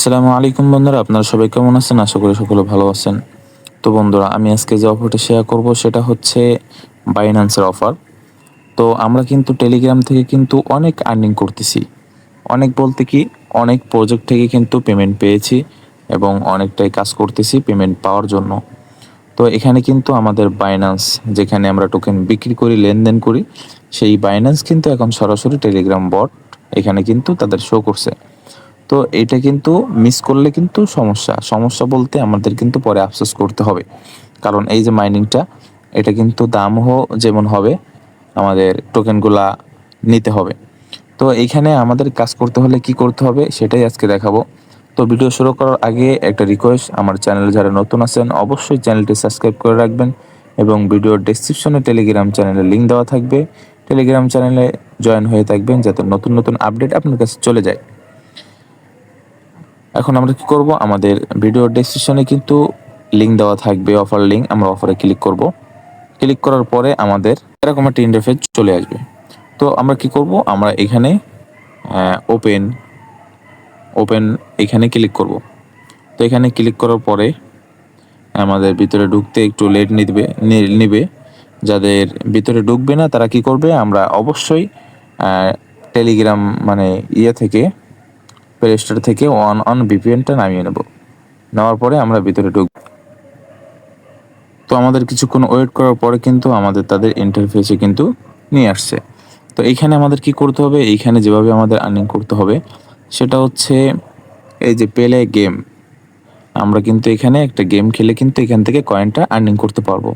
আসসালামু আলাইকুম বন্ধুরা, আপনারা সবাই কেমন আছেন? আশা করি সকলে ভালো আছেন। তো বন্ধুরা, আমি আজকে যে অফারটা শেয়ার করব সেটা হচ্ছে বাইন্যান্সের অফার। তো আমরা কিন্তু টেলিগ্রাম থেকে কিন্তু অনেক আর্নিং করতেছি। অনেক বলতে কি, অনেক প্রজেক্ট থেকে কিন্তু পেমেন্ট পেয়েছি এবং অনেকটাই কাজ করতেছি পেমেন্ট পাওয়ার জন্য। তো এখানে কিন্তু আমাদের বাইন্যান্স, যেখানে আমরা টোকেন বিক্রি করি, লেনদেন করি, সেই বাইন্যান্স কিন্তু এখন সরাসরি টেলিগ্রাম বট এখানে কিন্তু তাদের শো করছে। তো এটা কিন্তু মিস করলে কিন্তু সমস্যা বলতে আমাদের কিন্তু পরে আফসোস করতে হবে। কারণ এই যে মাইনিংটা, এটা কিন্তু দামও যেমন হবে, আমাদের টোকেনগুলা নিতে হবে। তো এইখানে আমাদের কাজ করতে হলে কি করতে হবে সেটাই আজকে দেখাবো। তো ভিডিও শুরু করার আগে একটা রিকোয়েস্ট, আমার চ্যানেলে যারা নতুন আছেন অবশ্যই চ্যানেলটি সাবস্ক্রাইব করে রাখবেন এবং ভিডিওর ডেসক্রিপশনে টেলিগ্রাম চ্যানেলের লিঙ্ক দেওয়া থাকবে। টেলিগ্রাম চ্যানেলে জয়েন হয়ে থাকবেন যাতে নতুন নতুন আপডেট আপনার কাছে চলে যায়। এখন আমরা কি করব, আমাদের ভিডিও ডেসক্রিপশনে কিন্তু লিঙ্ক দেওয়া থাকবে, অফার লিঙ্ক। আমরা অফারে ক্লিক করব। ক্লিক করার পরে আমাদের এরকম একটা ইন্টারফেস চলে আসবে। তো আমরা কি করব, আমরা এখানে ওপেন ওপেন এখানে ক্লিক করব। তো এখানে ক্লিক করার পরে আমাদের ভিতরে ঢুকতে একটু লেট নিবে। যাদের ভিতরে ঢুকবে না তারা কি করবে, আমরা অবশ্যই টেলিগ্রাম মানে থেকে প্লে স্টোর থেকে অন ভিপিএনটা নামিয়ে নেব। নেওয়ার পরে আমরা ভিতরে ঢুকব। তো আমাদের কিছুক্ষণ ওয়েট করার পরে কিন্তু আমাদের তাদের ইন্টারফেসে কিন্তু নিয়ে আসছে। তো এইখানে আমাদের কি করতে হবে, এইখানে যেভাবে আমাদের আর্নিং করতে হবে সেটা হচ্ছে এই যে পেলে গেম, আমরা কিন্তু এখানে একটা গেম খেলে কিন্তু এখান থেকে কয়েনটা আর্নিং করতে পারবো।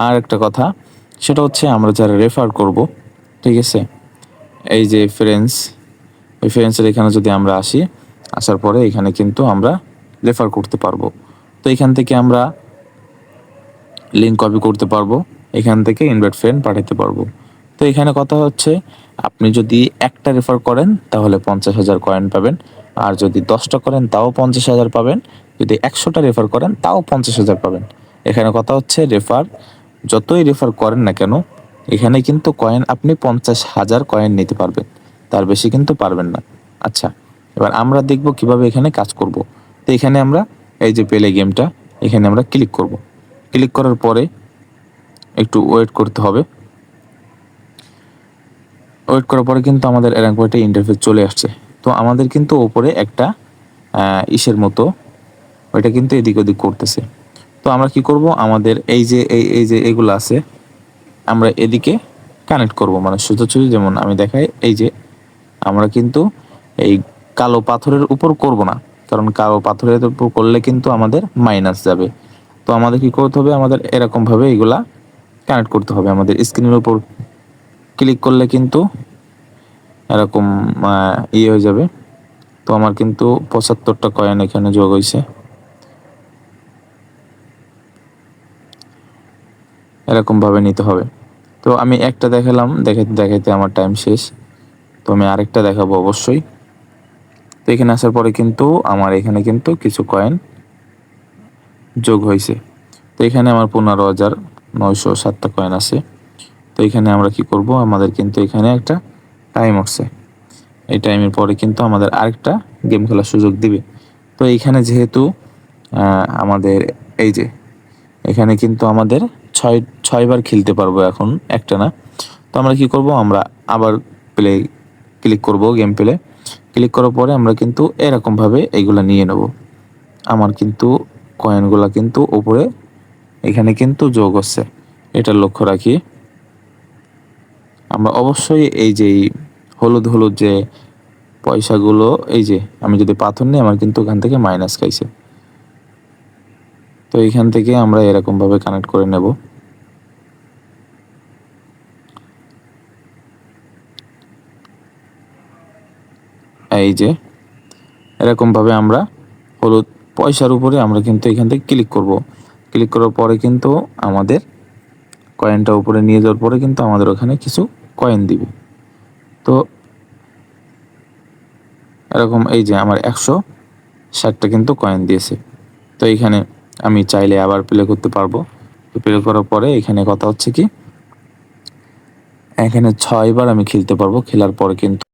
আর একটা কথা, সেটা হচ্ছে আমরা যারা রেফার করব, ঠিক আছে, এই যে ফ্রেন্ডস, এই ফ্রেন্ডসের এখানে যদি আমরা আসার পরে এখানে কিন্তু আমরা রেফার করতে পারবো। তো এখান থেকে আমরা লিঙ্ক কপি করতে পারবো, এখান থেকে ইনভাইট ফ্রেন্ড পাঠাতে পারবো। তো এখানে কথা হচ্ছে, আপনি যদি একটা রেফার করেন তাহলে 50,000 কয়েন পাবেন, আর যদি 10টা করেন তাও 50,000 পাবেন, যদি 100টা রেফার করেন তাও 50,000 পাবেন। এখানে কথা হচ্ছে, যতই রেফার করেন না কেন, এখানে কিন্তু কয়েন আপনি 50,000 কয়েন নিতে পারবেন, তার বেশি কিন্তু পারবেন না। আচ্ছা, এবার আমরা দেখব কিভাবে এখানে কাজ করব। তো এখানে আমরা এই যে পেলে গেমটা, এখানে আমরা ক্লিক করব। ক্লিক করার পরে একটু ওয়েট করতে হবে। ওয়েট করার পরে কিন্তু আমাদের এরকম একটা ইন্টারফেস চলে আসছে। তো আমাদের কিন্তু ওপরে একটা ইসের মতো ওইটা কিন্তু এদিক ওদিক করতেছে। তো আমরা কি করব, আমাদের এই যে এগুলো আছে, আমরা এদিকে কানেক্ট করব, মানে সোজাসুজি যেমন আমি দেখাই, এই যে আমরা কিন্তু এই কালো পাথরের উপর করব না, কারণ কালো পাথরের উপর করলে কিন্তু আমাদের মাইনাস যাবে। তো আমাদের কি করতে হবে, আমাদের এরকমভাবে এগুলা কানেক্ট করতে হবে। আমাদের স্ক্রিনের উপর ক্লিক করলে কিন্তু এরকম হয়ে যাবে। তো আমার কিন্তু 75টা কয়েন এখানে যোগ হয়েছে। এরকমভাবে নিতে হবে। তো আমি একটা দেখালাম, দেখাইতে দেখাইতে আমার টাইম শেষ। তো আমি আরেকটা দেখাবো অবশ্যই। তো এখানে আসার পরে কিন্তু আমার এখানে কিন্তু কিছু কয়েন যোগ হয়েছে। তো এখানে আমার 15,907টা কয়েন আছে। তো এখানে আমরা কি করব, আমাদের কিন্তু এখানে একটা টাইম উঠছে। এই টাইমের পরে কিন্তু আমাদের আরেকটা গেম খেলার সুযোগ দিবে। তো এইখানে যেহেতু আমাদের এই যে এখানে কিন্তু আমাদের ছয়বার খেলতে পারবো এখন, একটা না। তো আমরা কি করব, আমরা আবার প্লে ক্লিক করব, গেম প্লে ক্লিক করার পরে আমরা কিন্তু এরকমভাবে এইগুলা নিয়ে নেব। আমার কিন্তু কয়েনগুলা কিন্তু উপরে এখানে কিন্তু যোগ হচ্ছে, এটা লক্ষ্য রাখি। আমরা অবশ্যই এই যে হলুদ হলুদ যে পয়সাগুলো, এই যে আমি যদি পাথর নিই আমার কিন্তু ওখান থেকে মাইনাস খাইছে। তো এইখান থেকে আমরা এরকমভাবে কানেক্ট করে নেব। এই যে এরকমভাবে আমরা হলুদ পয়সার উপরে আমরা কিন্তু এখান থেকে ক্লিক করব। ক্লিক করার পরে কিন্তু আমাদের কয়েনটা উপরে নিয়ে যাওয়ার পরে কিন্তু আমাদের ওখানে কিছু কয়েন দিবে। তো এরকম এই যে আমার 160টা কিন্তু কয়েন দিয়েছে। তো এইখানে আমি চাইলে আবার প্লে করতে পারবো। তো প্লে করার পরে এখানে কথা হচ্ছে কি, এখানে 6বার আমি খেলতে পারবো। খেলার পরে কিন্তু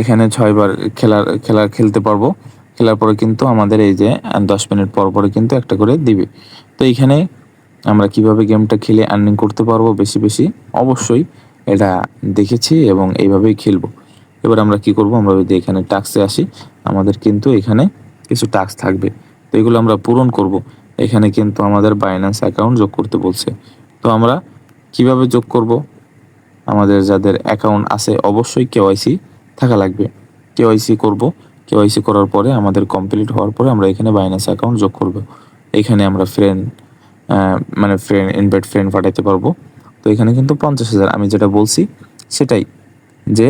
এখানে 6 বার খেলতে পারবো। খেলার পরে কিন্তু আমাদের এই যে 10 মিনিট পর পরে কিন্তু একটা করে দিবে। তো এইখানে আমরা কিভাবে গেমটা খেলে আর্নিং করতে পারবো বেশি বেশি, অবশ্যই এটা দেখেছি এবং এইভাবেই খেলবো। এবার আমরা কি করব, আমরা যদি এখানে টাস্কে আসি, আমাদের কিন্তু এখানে কিছু টাস্ক থাকবে, তো এগুলো আমরা পূরণ করব। এখানে কিন্তু আমাদের বাইন্যান্স অ্যাকাউন্ট যোগ করতে বলছে। তো আমরা কিভাবে যোগ করব, আমাদের যাদের অ্যাকাউন্ট আছে অবশ্যই কেওয়াইসি থাকা লাগবে। কেওয়াইসি করব, কেওয়াইসি করার পরে আমাদের কমপ্লিট হওয়ার পরে আমরা এখানে বাইন্যান্স অ্যাকাউন্ট যোগ করব। এখানে আমরা মানে ইনভাইট ফ্রেন্ড পাঠাইতে পারবো। তো এখানে কিন্তু 50,000 আমি যেটা বলছি সেটাই, যে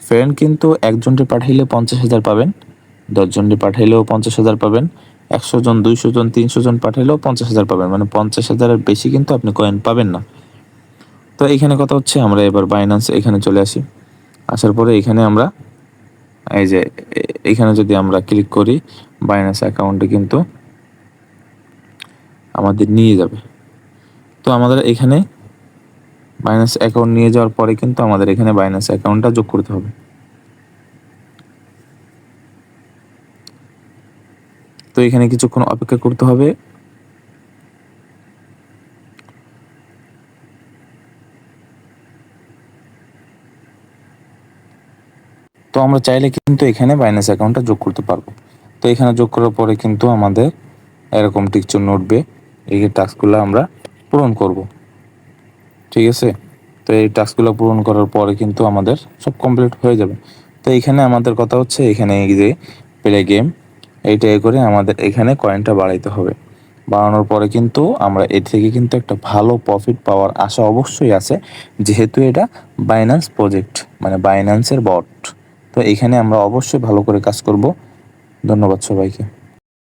ফ্রেন্ড কিন্তু একজনকে পাঠাইলে 50,000 পাবেন, 10জনকে পাঠাইলেও 50,000 পাবেন, 100 জন 200 জন 300 জন পাঠাইলেও 50,000 পাবেন, মানে 50,000-এর বেশি কিন্তু আপনি কয়েন পাবেন না। তো এইখানে কথা হচ্ছে, আমরা এবার বাইন্যান্স এখানে চলে আসি। আসার পরে এখানে আমরা এই যে এখানে যদি আমরা ক্লিক করি, বাইন্যান্স অ্যাকাউন্টে কিন্তু আমাদের নিয়ে যাবে। তো আমাদের এখানে বাইন্যান্স অ্যাকাউন্ট নিয়ে যাওয়ার পরে কিন্তু আমাদের এখানে বাইন্যান্স অ্যাকাউন্টটা যোগ করতে হবে। তো এখানে কিছুক্ষণ অপেক্ষা করতে হবে। তো আমরা চাইলে কিন্তু এখানে বাইন্যান্স অ্যাকাউন্টটা যোগ করতে পারবো। তো এখানে যোগ করার পরে কিন্তু আমাদের এরকম টিকচিহ্ন উঠবে, এই টাস্কগুলো আমরা পূরণ করব। ঠিক আছে, তো এই টাস্কগুলো পূরণ করার পরে কিন্তু আমাদের সব কমপ্লিট হয়ে যাবে। তো এখানে আমাদের কথা হচ্ছে, এখানে এই যে প্লে গেম, এইটা করে আমাদের এখানে কয়েনটা বাড়াইতে হবে। বাড়ানোর পরে কিন্তু আমরা এর থেকে কিন্তু একটা ভালো প্রফিট পাওয়ার আশা অবশ্যই আছে, যেহেতু এটা বাইন্যান্স প্রজেক্ট, মানে বাইন্যান্সের বট। তো এখানে আমরা অবশ্যই ভালো করে কাজ করব। ধন্যবাদ সবাইকে।